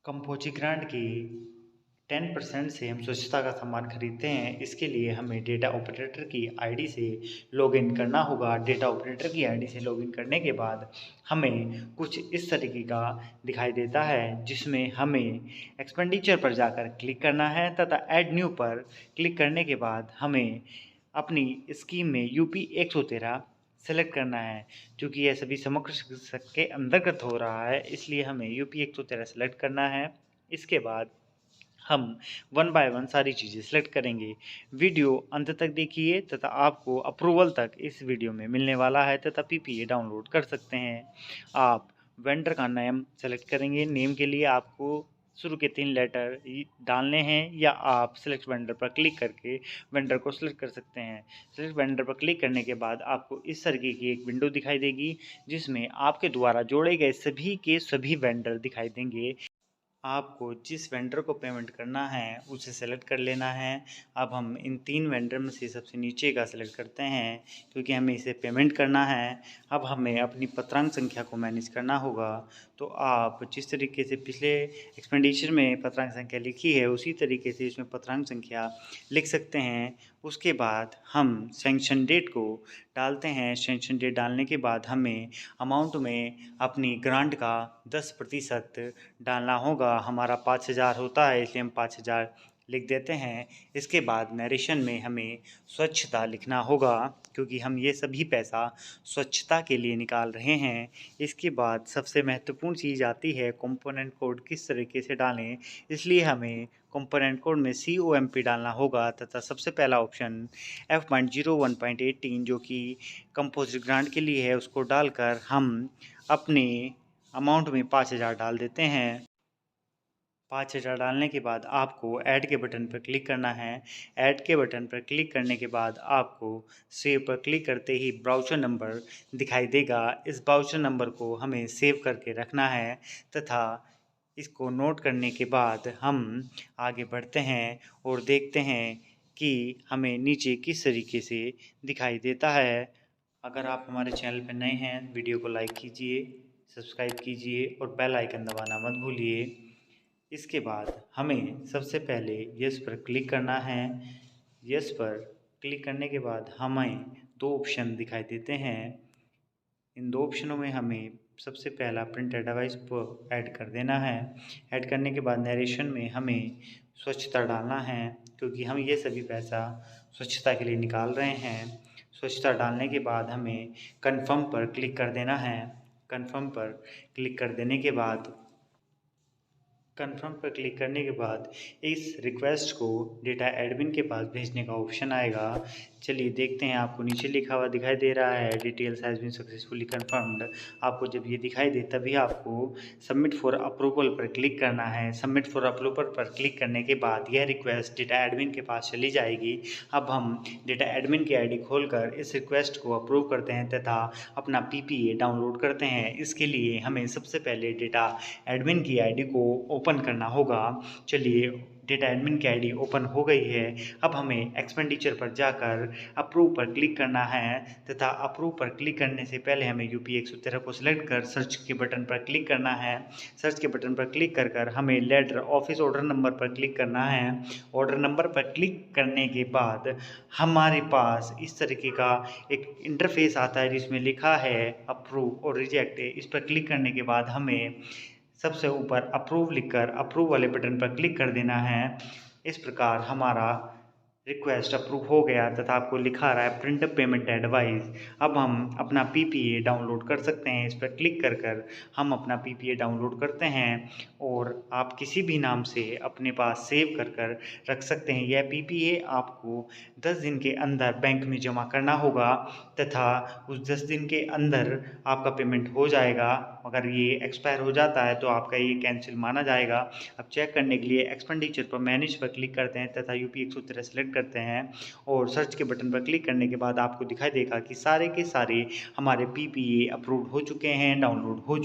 कंपोजी grant की 10% से हम स्वच्छता का सामान खरीदते हैं। इसके लिए हमें डेटा ऑपरेटर की आईडी से लॉगिन करना होगा। डेटा ऑपरेटर की आईडी से लॉगिन करने के बाद हमें कुछ इस तरीके का दिखाई देता है, जिसमें हमें एक्सपेंडिचर पर जाकर क्लिक करना है तथा ऐड न्यू पर क्लिक करने के बाद हमें अपनी स्कीम में यूपी 113 सेलेक्ट करना है। चूँकि यह सभी समग्र शिक्षा के अंतर्गत हो रहा है, इसलिए हमें यूपी 113 सेलेक्ट करना है। इसके बाद हम वन बाय वन सारी चीज़ें सेलेक्ट करेंगे। वीडियो अंत तक देखिए तथा आपको अप्रूवल तक इस वीडियो में मिलने वाला है तथा पीपीए डाउनलोड कर सकते हैं। आप वेंडर का नेम सेलेक्ट करेंगे। नेम के लिए आपको शुरू के 3 लेटर डालने हैं या आप सेलेक्ट वेंडर पर क्लिक करके वेंडर को सेलेक्ट कर सकते हैं। सेलेक्ट वेंडर पर क्लिक करने के बाद आपको इस तरीके की एक विंडो दिखाई देगी, जिसमें आपके द्वारा जोड़े गए सभी के सभी वेंडर दिखाई देंगे। आपको जिस वेंडर को पेमेंट करना है उसे सेलेक्ट कर लेना है। अब हम इन 3 वेंडर में से सबसे नीचे का सेलेक्ट करते हैं, क्योंकि हमें इसे पेमेंट करना है। अब हमें अपनी पत्रांक संख्या को मैनेज करना होगा। तो आप जिस तरीके से पिछले एक्सपेंडिचर में पत्रांक संख्या लिखी है, उसी तरीके से इसमें पत्रांक संख्या लिख सकते हैं। उसके बाद हम सैंक्शन डेट को डालते हैं। सैंक्शन डेट डालने के बाद हमें अमाउंट में अपनी ग्रांट का 10% डालना होगा। हमारा 5,000 होता है, इसलिए हम 5,000 लिख देते हैं। इसके बाद नरेशन में हमें स्वच्छता लिखना होगा, क्योंकि हम ये सभी पैसा स्वच्छता के लिए निकाल रहे हैं। इसके बाद सबसे महत्वपूर्ण चीज़ आती है कंपोनेंट कोड किस तरीके से डालें, इसलिए हमें कंपोनेंट कोड में COMP डालना होगा तथा सबसे पहला ऑप्शन F.01.18 जो कि कंपोजिट ग्रांट के लिए है, उसको डालकर हम अपने अमाउंट में 5,000 डाल देते हैं। 5,000 डालने के बाद आपको ऐड के बटन पर क्लिक करना है। ऐड के बटन पर क्लिक करने के बाद आपको सेव पर क्लिक करते ही ब्राउचर नंबर दिखाई देगा। इस ब्राउचर नंबर को हमें सेव करके रखना है तथा इसको नोट करने के बाद हम आगे बढ़ते हैं और देखते हैं कि हमें नीचे किस तरीके से दिखाई देता है। अगर आप हमारे चैनल पर नए हैं, वीडियो को लाइक कीजिए, सब्सक्राइब कीजिए और बेल आइकन दबाना मत भूलिए। इसके बाद हमें सबसे पहले यस पर क्लिक करना है। यस पर क्लिक करने के बाद हमें 2 ऑप्शन दिखाई देते हैं। इन 2 ऑप्शनों में हमें सबसे पहला प्रिंटर डिवाइस को ऐड कर देना है। ऐड करने के बाद नरेशन में हमें स्वच्छता डालना है, क्योंकि हम ये सभी पैसा स्वच्छता के लिए निकाल रहे हैं। स्वच्छता डालने के बाद हमें कन्फर्म पर क्लिक कर देना है। कन्फर्म पर क्लिक कर देने के बाद कन्फर्म पर क्लिक करने के बाद इस रिक्वेस्ट को डेटा एडमिन के पास भेजने का ऑप्शन आएगा। चलिए देखते हैं। आपको नीचे लिखा हुआ दिखाई दे रहा है details has been successfully confirmed. आपको जब ये दिखाई दे तभी आपको सबमिट फॉर अप्रूवल पर क्लिक करना है। सबमिट फॉर अप्रूवल पर क्लिक करने के बाद यह रिक्वेस्ट डेटा एडमिन के पास चली जाएगी। अब हम डेटा एडमिन की आईडी खोलकर इस रिक्वेस्ट को अप्रूव करते हैं तथा अपना पीपीए डाउनलोड करते हैं। इसके लिए हमें सबसे पहले डेटा एडमिन की आईडी को ओपन करना होगा। चलिए डेटा एडमिन की आईडी ओपन हो गई है। अब हमें एक्सपेंडिचर पर जाकर अप्रूव पर क्लिक करना है तथा अप्रूव पर क्लिक करने से पहले हमें यूपी 113 को सिलेक्ट कर सर्च के बटन पर क्लिक करना है। सर्च के बटन पर क्लिक कर हमें लेटर ऑफिस ऑर्डर नंबर पर क्लिक करना है। ऑर्डर नंबर पर क्लिक करने के बाद हमारे पास इस तरीके का एक इंटरफेस आता है, जिसमें लिखा है अप्रूव और रिजेक्ट। इस पर क्लिक करने के बाद हमें सबसे ऊपर अप्रूव लिखकर अप्रूव वाले बटन पर क्लिक कर देना है। इस प्रकार हमारा रिक्वेस्ट अप्रूव हो गया तथा आपको लिखा रहा है प्रिंट पेमेंट एडवाइस। अब हम अपना पीपीए डाउनलोड कर सकते हैं। इस पर क्लिक कर हम अपना पीपीए डाउनलोड करते हैं और आप किसी भी नाम से अपने पास सेव कर रख सकते हैं। यह पीपीए आपको 10 दिन के अंदर बैंक में जमा करना होगा तथा उस 10 दिन के अंदर आपका पेमेंट हो जाएगा। अगर ये एक्सपायर हो जाता है तो आपका ये कैंसिल माना जाएगा। अब चेक करने के लिए एक्सपेंडिचर पर मैनेज पर क्लिक करते हैं तथा यूपी 113 सेलेक्ट करते हैं और सर्च के बटन पर क्लिक करने के बाद आपको दिखाई देगा कि सारे के सारे हमारे पीपीए अप्रूव हो चुके हैं, डाउनलोड हो चुके हैं।